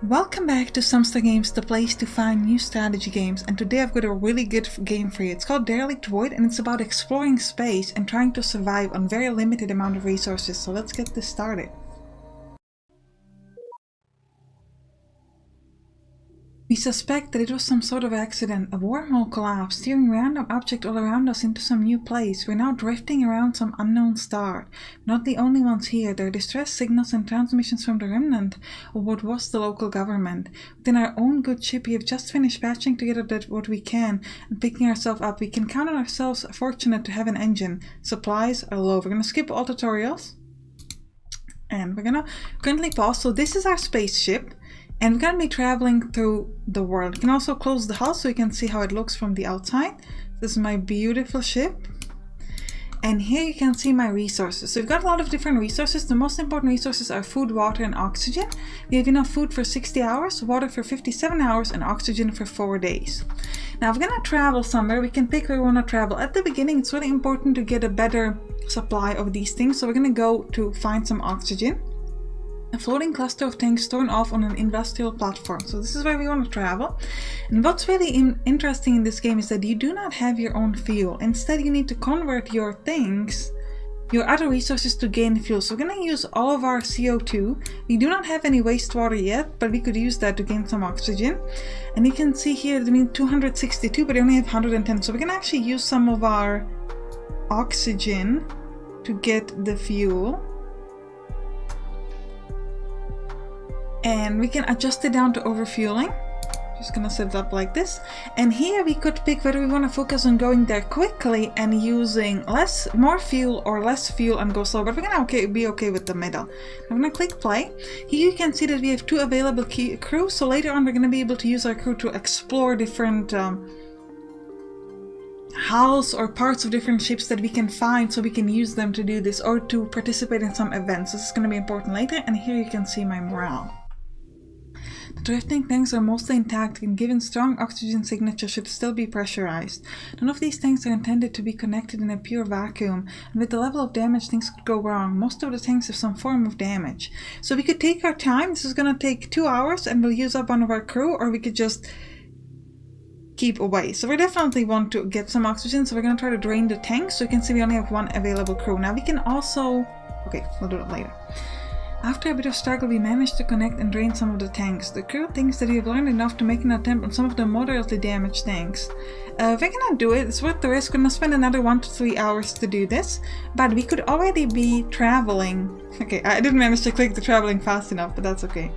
Welcome back to Sampstra Games, the place to find new strategy games, and today I've got a really good game for you. It's called Derelict Void and it's about exploring space and trying to survive on very limited amount of resources, so let's get this started. We suspect that it was some sort of accident, a wormhole collapse, steering random object all around us into some new place. We're now drifting around some unknown star. We're not the only ones here. There are distress signals and transmissions from the remnant of what was the local government. Within our own good ship, we have just finished patching together what we can and picking ourselves up. We can count on ourselves fortunate to have an engine. Supplies are low. We're going to skip all tutorials. And we're going to currently pause. So this is our spaceship. And we're going to be traveling through the world. You can also close the hull so you can see how it looks from the outside. This is my beautiful ship. And here you can see my resources. So we've got a lot of different resources. The most important resources are food, water, and oxygen. We have enough food for 60 hours, water for 57 hours, and oxygen for 4 days. Now if we're going to travel somewhere, we can pick where we want to travel. At the beginning, it's really important to get a better supply of these things. So we're going to go to find some oxygen. A floating cluster of tanks torn off on an industrial platform. So this is where we want to travel. And what's really interesting in this game is that you do not have your own fuel. Instead, you need to convert your things, your other resources, to gain fuel. So we're going to use all of our CO2. We do not have any wastewater yet, but we could use that to gain some oxygen. And you can see here, I mean 262, but we only have 110. So we can actually use some of our oxygen to get the fuel. And we can adjust it down to overfueling. Just gonna set it up like this. And here we could pick whether we want to focus on going there quickly and using more fuel or less fuel and go slow. But we're gonna be okay with the middle. I'm gonna click play. Here you can see that we have 2 available crews. So later on we're gonna be able to use our crew to explore different hulls or parts of different ships that we can find, so we can use them to do this or to participate in some events. This is going to be important later. And here you can see my morale. The drifting tanks are mostly intact and given strong oxygen signature should still be pressurized. None of these tanks are intended to be connected in a pure vacuum, and with the level of damage things could go wrong. Most of the tanks have some form of damage. So we could take our time. This is going to take 2 hours and we'll use up one of our crew, or we could just keep away. So we definitely want to get some oxygen, so we're going to try to drain the tanks. So you can see we only have 1 available crew. Now we can also... okay, we'll do it later. After a bit of struggle, we managed to connect and drain some of the tanks. The crew thinks that we have learned enough to make an attempt on some of the moderately damaged tanks. If we're gonna do it, it's worth the risk. We're gonna spend another 1 to 3 hours to do this, but we could already be traveling. Okay, I didn't manage to click the traveling fast enough, but that's okay.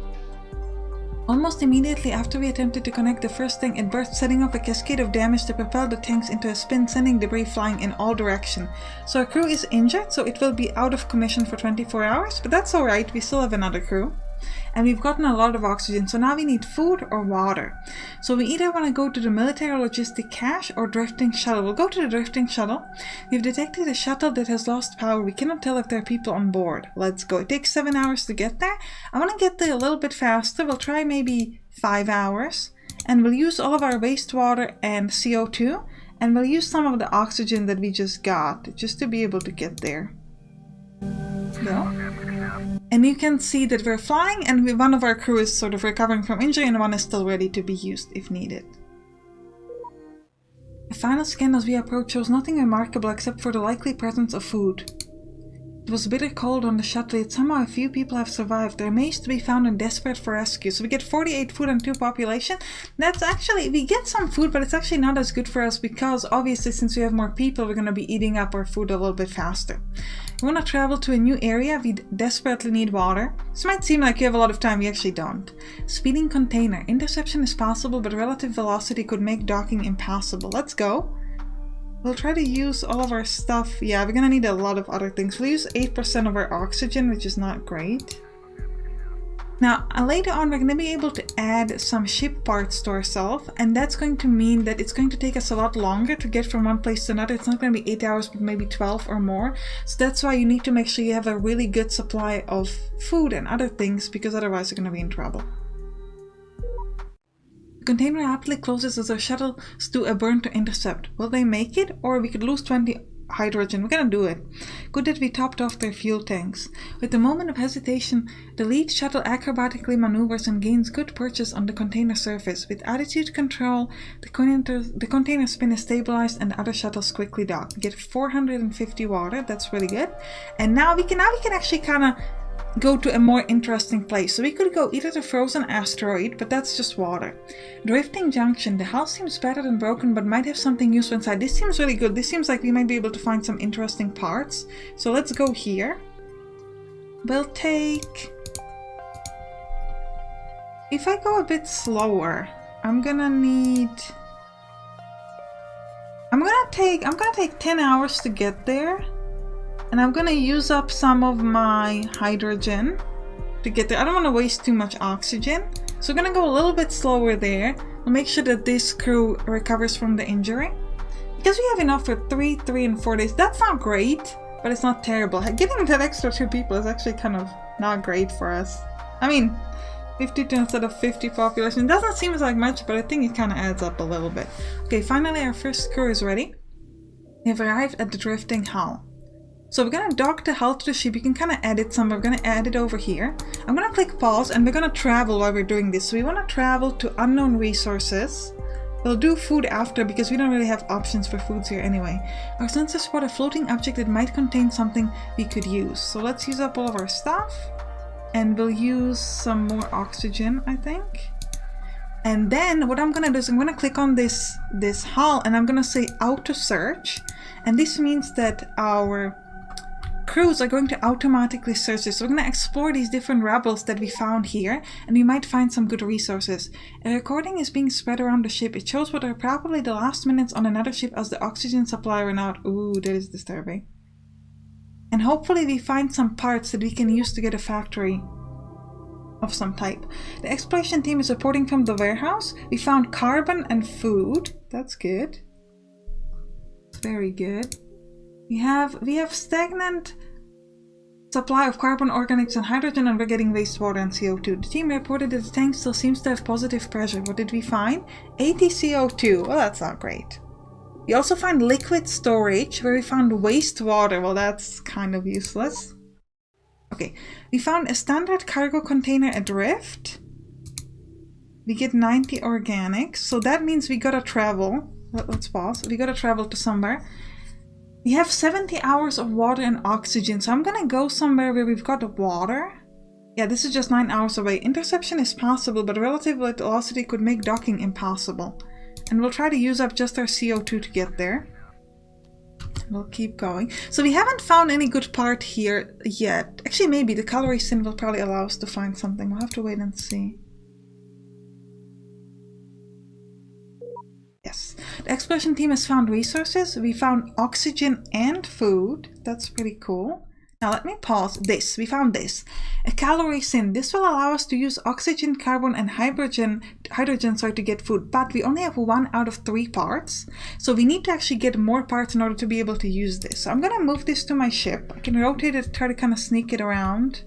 Almost immediately after we attempted to connect the first tank, it burst, setting off a cascade of damage that propelled the tanks into a spin, sending debris flying in all directions. So our crew is injured, so it will be out of commission for 24 hours, but that's alright, we still have another crew. And we've gotten a lot of oxygen, so now we need food or water. So we either want to go to the military logistic cache or drifting shuttle. We'll go to the drifting shuttle. We've detected a shuttle that has lost power. We cannot tell if there are people on board. Let's go. It takes 7 hours to get there. I want to get there a little bit faster. We'll try maybe 5 hours. And we'll use all of our wastewater and CO2. And we'll use some of the oxygen that we just got just to be able to get there. Go. And you can see that we're flying, and one of our crew is sort of recovering from injury and one is still ready to be used if needed. A final scan as we approach shows nothing remarkable except for the likely presence of food. It was bitter cold on the shuttle, yet somehow a few people have survived. There remains to be found and desperate for rescue. So we get 48 food and 2 population. That's actually, we get some food, but it's actually not as good for us because obviously since we have more people, we're going to be eating up our food a little bit faster. We want to travel to a new area. We desperately need water. This might seem like you have a lot of time, we actually don't. Speeding container. Interception is possible, but relative velocity could make docking impossible. Let's go. We'll try to use all of our stuff. Yeah, we're gonna need a lot of other things. We'll use 8% of our oxygen, which is not great. Now, later on, we're going to be able to add some ship parts to ourselves, and that's going to mean that it's going to take us a lot longer to get from one place to another. It's not going to be 8 hours, but maybe 12 or more. So that's why you need to make sure you have a really good supply of food and other things, because otherwise you're going to be in trouble. The container rapidly closes as our shuttles do a burn to intercept. Will they make it? Or we could lose 20 hydrogen. We're gonna do it. Good that we topped off their fuel tanks. With a moment of hesitation, the lead shuttle acrobatically maneuvers and gains good purchase on the container surface. With attitude control, the container spin is stabilized and the other shuttles quickly dock. We get 450 water. That's really good. And now we can actually kind of go to a more interesting place. So we could go either to frozen asteroid, but that's just water. Drifting junction. The hull seems battered and broken, but might have something useful inside. This seems really good. This seems like we might be able to find some interesting parts. So let's go here. We'll take... If I go a bit slower, I'm gonna take 10 hours to get there. And I'm gonna use up some of my hydrogen to get there. I don't want to waste too much oxygen. So we're gonna go a little bit slower there. We'll make sure that this crew recovers from the injury. Because we have enough for 3, 3, and 4 days. That's not great, but it's not terrible. Getting that extra 2 people is actually kind of not great for us. I mean, 52 instead of 50 population. It doesn't seem like much, but I think it kind of adds up a little bit. Okay, finally our first crew is ready. We have arrived at the drifting hull. So we're gonna dock the hull to the ship. You can kind of edit some. We're gonna add it over here. I'm gonna click pause and we're gonna travel while we're doing this. So we want to travel to unknown resources. We'll do food after because we don't really have options for foods here anyway. Our sensors spot a floating object that might contain something we could use. So let's use up all of our stuff. And we'll use some more oxygen, I think. And then what I'm gonna do is I'm gonna click on this hull and I'm gonna say auto search. And this means that our crews are going to automatically search this. So we're going to explore these different rebels that we found here, and we might find some good resources. A recording is being spread around the ship. It shows what are probably the last minutes on another ship as the oxygen supply ran out. Ooh, that is disturbing. And hopefully we find some parts that we can use to get a factory of some type. The exploration team is reporting from the warehouse. We found carbon and food. That's good. Very good. We have stagnant supply of carbon, organics, and hydrogen, and we're getting wastewater and CO2. The team reported that the tank still seems to have positive pressure. What did we find? 80 CO2. Well, that's not great. We also find liquid storage where we found wastewater. Well, that's kind of useless. Okay, we found a standard cargo container adrift. We get 90 organics, so that means we gotta travel. Let's pause. We gotta travel to somewhere. We have 70 hours of water and oxygen, so I'm gonna go somewhere where we've got water. Yeah, this is just 9 hours away. Interception is possible, but relative velocity could make docking impossible. And we'll try to use up just our CO2 to get there. We'll keep going. So we haven't found any good part here yet. Actually, maybe the calorie sin will probably allow us to find something. We'll have to wait and see. Yes. The exploration team has found resources. We found oxygen and food. That's pretty cool. Now let me pause this. We found this. A calorie sin. This will allow us to use oxygen, carbon, and hydrogen to get food. But we only have 1 out of 3 parts. So we need to actually get more parts in order to be able to use this. So I'm going to move this to my ship. I can rotate it, try to kind of sneak it around.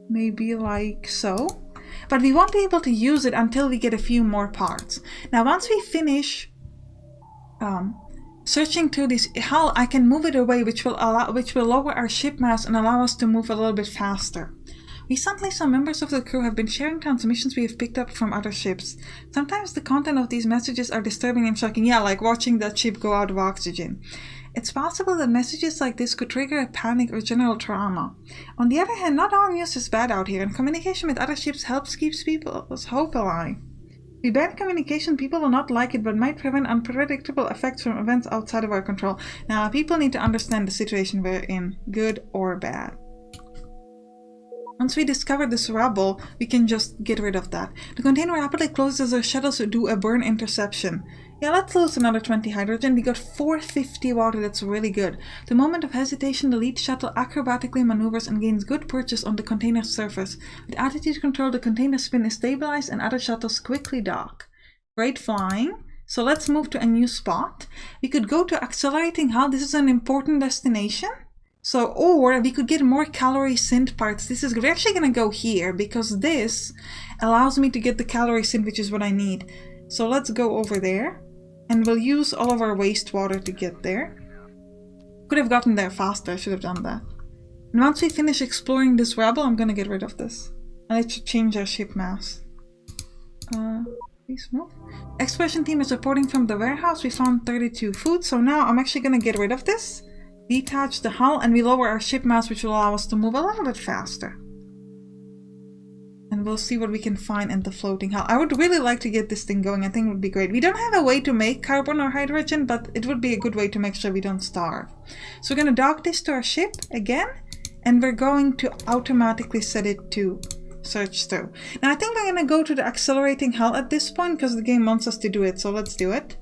Maybe like so. But we won't be able to use it until we get a few more parts. Now once we finish searching through this hull, I can move it away, which will lower our ship mass and allow us to move a little bit faster. Recently, some members of the crew have been sharing transmissions we have picked up from other ships. Sometimes the content of these messages are disturbing and shocking. Yeah, like watching that ship go out of oxygen. It's possible that messages like this could trigger a panic or general trauma. On the other hand, not all news is bad out here, and communication with other ships helps keep people's hope alive. With bad communication, people will not like it, but might prevent unpredictable effects from events outside of our control. Now, people need to understand the situation we're in, good or bad. Once we discover this rubble, we can just get rid of that. The container rapidly closes as our shuttles do a burn interception. Yeah, let's lose another 20 hydrogen. We got 450 water, that's really good. The moment of hesitation, the lead shuttle acrobatically maneuvers and gains good purchase on the container's surface. With attitude control, the container spin is stabilized and other shuttles quickly dock. Great flying. So let's move to a new spot. We could go to accelerating hull. This is an important destination. So, or we could get more calorie synth parts. We're actually going to go here because this allows me to get the calorie synth, which is what I need. So let's go over there and we'll use all of our wastewater to get there. Could have gotten there faster, I should have done that. And once we finish exploring this rubble, I'm gonna get rid of this. And let's change our ship mass. Please move. Exploration team is reporting from the warehouse. We found 32 food, so now I'm actually gonna get rid of this. Detach the hull, and we lower our ship mass, which will allow us to move a little bit faster. And we'll see what we can find in the floating hull. I would really like to get this thing going. I think it would be great. We don't have a way to make carbon or hydrogen, but it would be a good way to make sure we don't starve. So we're going to dock this to our ship again, and we're going to automatically set it to search through. Now I think we're going to go to the accelerating hull at this point because the game wants us to do it, so let's do it.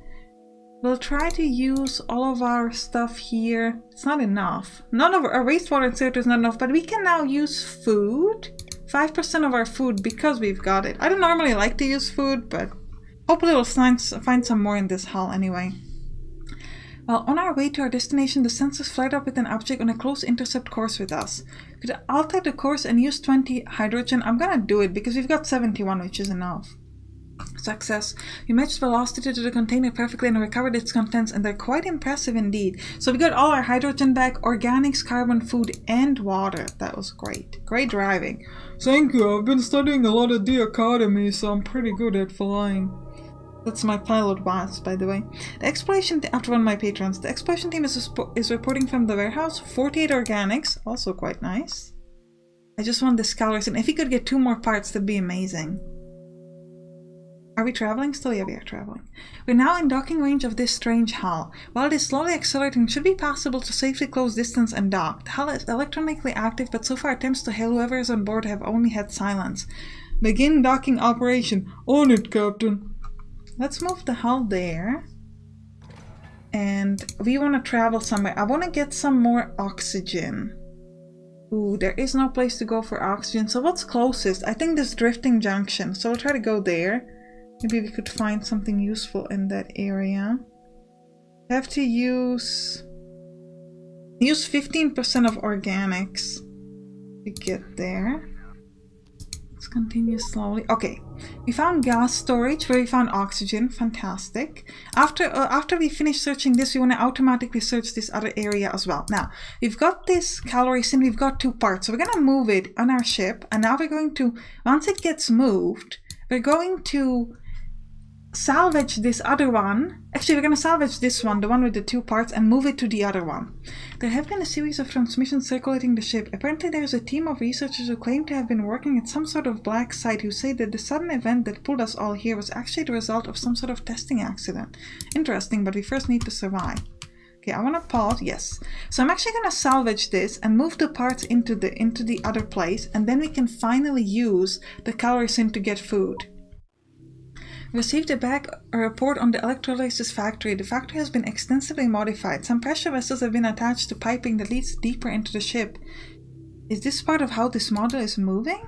We'll try to use all of our stuff here. It's not enough. None of our wastewater and CO2 is not enough, but we can now use food. 5% of our food because we've got it. I don't normally like to use food, but hopefully we'll find some more in this hull anyway. Well, on our way to our destination, the sensors flared up with an object on a close intercept course with us. We could alter the course and use 20 hydrogen. I'm gonna do it because we've got 71, which is enough. Success. We matched velocity to the container perfectly and recovered its contents, and they're quite impressive indeed. So we got all our hydrogen back, organics, carbon, food, and water. That was great. Great driving. Thank you. I've been studying a lot at the academy, so I'm pretty good at flying. That's my pilot wasp, by the way. The exploration after one of my patrons. The exploration team is reporting from the warehouse. 48 organics, also quite nice. I just want this calories, and if we could get 2 more parts, that'd be amazing. Are we traveling still? Yeah, we are traveling. We're now in docking range of this strange hull. While it is slowly accelerating, it should be possible to safely close distance and dock. The hull is electronically active, but so far attempts to hail whoever is on board have only had silence. Begin docking operation. On it, Captain. Let's move the hull there. And we want to travel somewhere. I want to get some more oxygen. Ooh, there is no place to go for oxygen. So what's closest? I think this drifting junction. So we'll try to go there. Maybe we could find something useful in that area. Have to use 15% of organics to get there. Let's continue slowly. Okay, we found gas storage where we found oxygen. Fantastic. After we finish searching this, we want to automatically search this other area as well. Now, we've got this calories and we've got 2 parts. So we're going to move it on our ship. And now we're going to, once it gets moved, we're going to salvage this other one. Actually, we're going to salvage this one, the one with the 2 parts, and move it to the other one. There have been a series of transmissions circulating the ship. Apparently there is a team of researchers who claim to have been working at some sort of black site who say that the sudden event that pulled us all here was actually the result of some sort of testing accident. Interesting, but we first need to survive. Okay, I want to pause. Yes. So I'm actually going to salvage this and move the parts into the other place, and then we can finally use the calories in to get food. Received a report on the electrolysis factory. The factory has been extensively modified. Some pressure vessels have been attached to piping that leads deeper into the ship. Is this part of how this model is moving?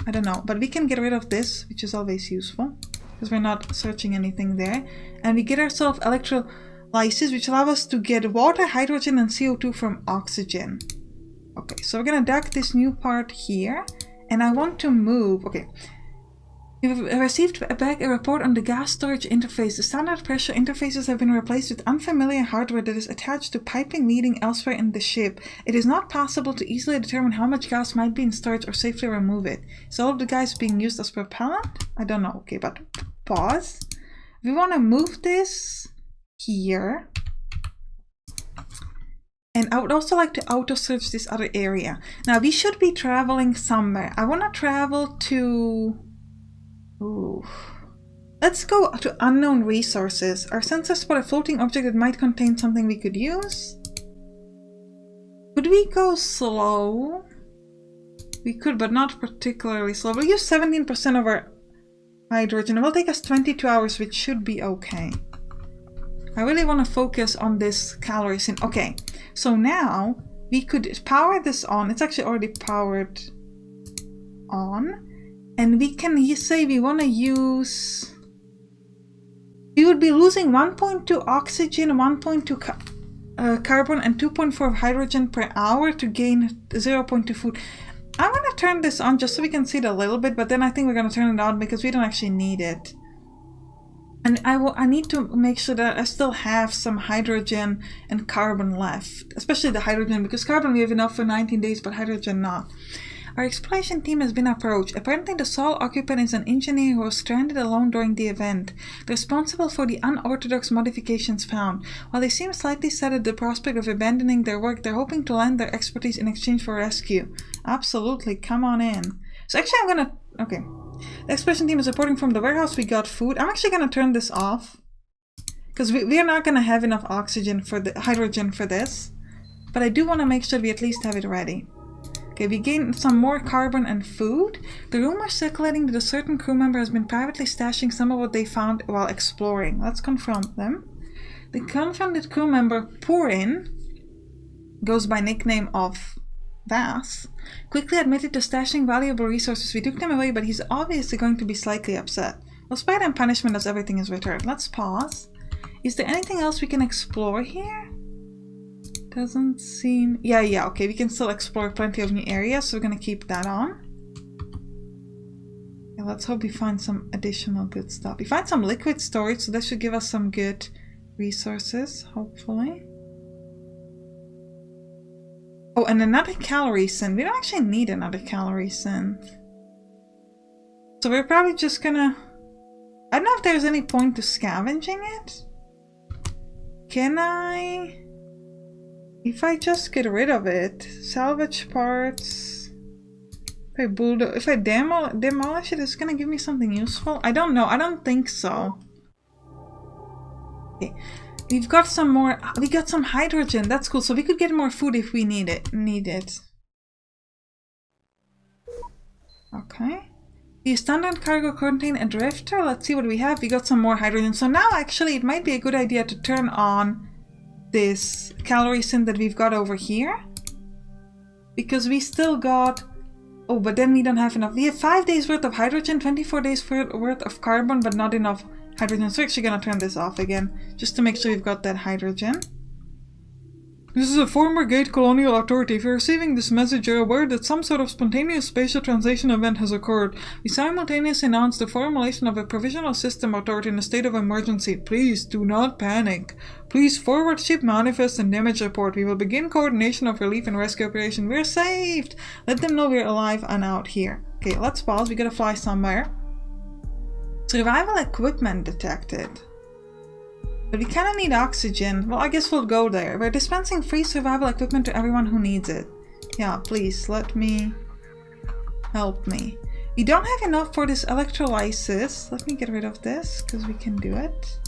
I don't know, but we can get rid of this, which is always useful, because we're not searching anything there. And we get ourselves electrolysis, which allows us to get water, hydrogen, and CO2 from oxygen. Okay, so we're gonna dock this new part here, and I want to move. Okay. We've received back a report on the gas storage interface. The standard pressure interfaces have been replaced with unfamiliar hardware that is attached to piping leading elsewhere in the ship. It is not possible to easily determine how much gas might be in storage or safely remove it. Is all of the gas being used as propellant? I don't know. Okay, but pause. We want to move this here. And I would also like to auto-search this other area. Now, we should be traveling somewhere. I want to travel to... Ooh. Let's go to unknown resources. Our sensors spot a floating object that might contain something we could use. Could we go slow? We could, but not particularly slow. We'll use 17% of our hydrogen. It will take us 22 hours, which should be okay. I really want to focus on this calories in. Okay, so now we could power this on. It's actually already powered on. And we can say we want to use... We would be losing 1.2 oxygen, 1.2 carbon, and 2.4 hydrogen per hour to gain 0.2 food. I'm going to turn this on just so we can see it a little bit, but then I think we're going to turn it on because we don't actually need it. And I need to make sure that I still have some hydrogen and carbon left, especially the hydrogen, because carbon we have enough for 19 days, but hydrogen not. Our exploration team has been approached. Apparently the sole occupant is an engineer who was stranded alone during the event. They're responsible for the unorthodox modifications found. While they seem slightly sad at the prospect of abandoning their work, they're hoping to lend their expertise in exchange for rescue. Absolutely, come on in. So actually I'm gonna... Okay. The exploration team is reporting from the warehouse. We got food. I'm actually gonna turn this off. Because we are not gonna have enough oxygen for the hydrogen for this. But I do want to make sure we at least have it ready. Okay, we gained some more carbon and food. The rumor circulating that a certain crew member has been privately stashing some of what they found while exploring. Let's confront them. The confronted crew member, Purin, goes by nickname of Vass, quickly admitted to stashing valuable resources. We took them away, but he's obviously going to be slightly upset. We'll spare them punishment as everything is returned. Let's pause. Is there anything else we can explore here? Doesn't seem... Yeah, okay, we can still explore plenty of new areas, so we're gonna keep that on. Yeah, let's hope we find some additional good stuff. We find some liquid storage, so that should give us some good resources, hopefully. Oh, and another calorie synth. We don't actually need another calorie synth. So we're probably just gonna... I don't know if there's any point to scavenging it. Can I... If I just get rid of it, salvage parts, if I demolish it, it's gonna give me something useful? I don't know, I don't think so. Okay, we've got some more, we got some hydrogen, that's cool, so we could get more food if we need it. Okay. The standard cargo contain a drifter, let's see what we have. We got some more hydrogen, so now actually it might be a good idea to turn on this calorie synth that we've got over here, because we still got... Oh, but then we don't have enough. We have 5 days worth of hydrogen, 24 days worth of carbon, but not enough hydrogen. So we're actually gonna turn this off again, just to make sure we've got that hydrogen. This is a former Gate Colonial Authority. If you're receiving this message, you're aware that some sort of spontaneous spatial translation event has occurred. We simultaneously announce the formulation of a provisional system authority in a state of emergency. Please do not panic. Please forward ship manifest and damage report. We will begin coordination of relief and rescue operation. We're saved! Let them know we're alive and out here. Okay, let's pause. We gotta fly somewhere. Survival equipment detected. But we kinda need oxygen. Well, I guess we'll go there. We're dispensing free survival equipment to everyone who needs it. Yeah, please, let me... help me. We don't have enough for this electrolysis. Let me get rid of this, because we can do it.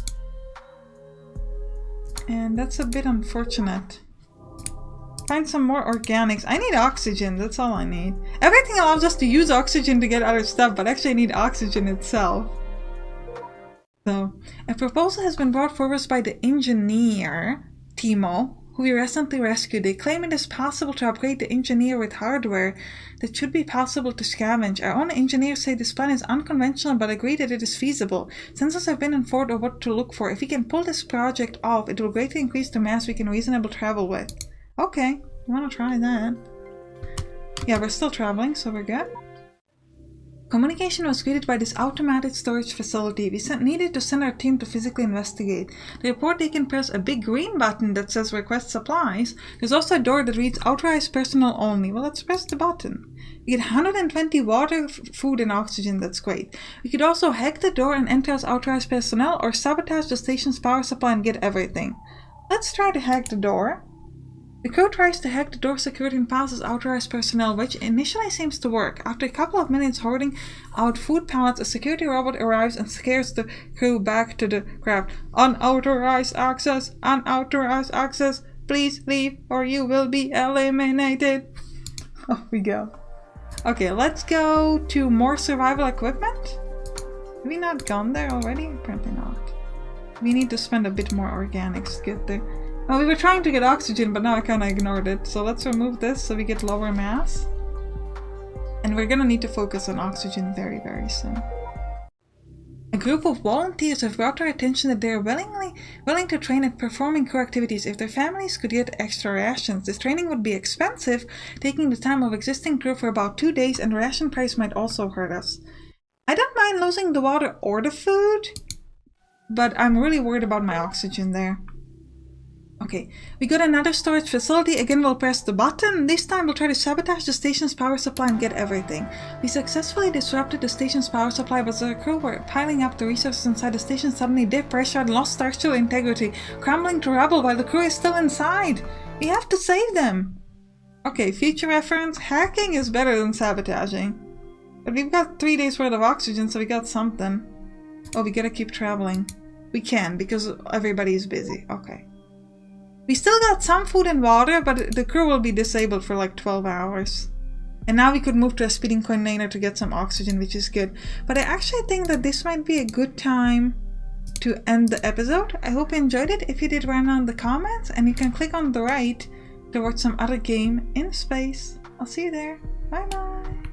And that's a bit unfortunate. Find some more organics. I need oxygen, that's all I need. Everything allows us to use oxygen to get other stuff, but actually I need oxygen itself. So, a proposal has been brought forward by the engineer, Timo, who we recently rescued. They claim it is possible to upgrade the engineer with hardware that should be possible to scavenge. Our own engineers say this plan is unconventional but agree that it is feasible. Sensors have been informed of what to look for. If we can pull this project off, it will greatly increase the mass we can reasonably travel with. Okay, I want to try that. Yeah, we're still traveling, so we're good. Communication was greeted by this automated storage facility. We needed to send our team to physically investigate. The report they can press a big green button that says request supplies. There's also a door that reads authorized personnel only. Well, let's press the button. We get 120 water, food and oxygen, that's great. We could also hack the door and enter as authorized personnel, or sabotage the station's power supply and get everything. Let's try to hack the door. The crew tries to hack the door security and passes authorized personnel, which initially seems to work. After a couple of minutes hoarding out food pallets, a security robot arrives and scares the crew back to the craft. Unauthorized access! Unauthorized access! Please leave or you will be eliminated! Off we go. Okay, let's go to more survival equipment. Have we not gone there already? Apparently not. We need to spend a bit more organics to get there. Oh, we were trying to get oxygen, but now I kinda ignored it. So let's remove this so we get lower mass. And we're gonna need to focus on oxygen very, very soon. A group of volunteers have brought our attention that they are willing to train at performing crew activities if their families could get extra rations. This training would be expensive, taking the time of existing crew for about 2 days, and the ration price might also hurt us. I don't mind losing the water or the food, but I'm really worried about my oxygen there. Okay, we got another storage facility. Again, we'll press the button. This time we'll try to sabotage the station's power supply and get everything. We successfully disrupted the station's power supply, but the crew were piling up the resources inside the station suddenly dipped pressure and lost structural integrity, crumbling to rubble while the crew is still inside. We have to save them. Okay, future reference, hacking is better than sabotaging. But we've got 3 days worth of oxygen, so we got something. Oh, we gotta keep traveling. We can, because everybody is busy. Okay. We still got some food and water, but the crew will be disabled for like 12 hours. And now we could move to a speeding container to get some oxygen, which is good. But I actually think that this might be a good time to end the episode. I hope you enjoyed it. If you did, write down in the comments, and you can click on the right to watch some other game in space. I'll see you there. Bye bye.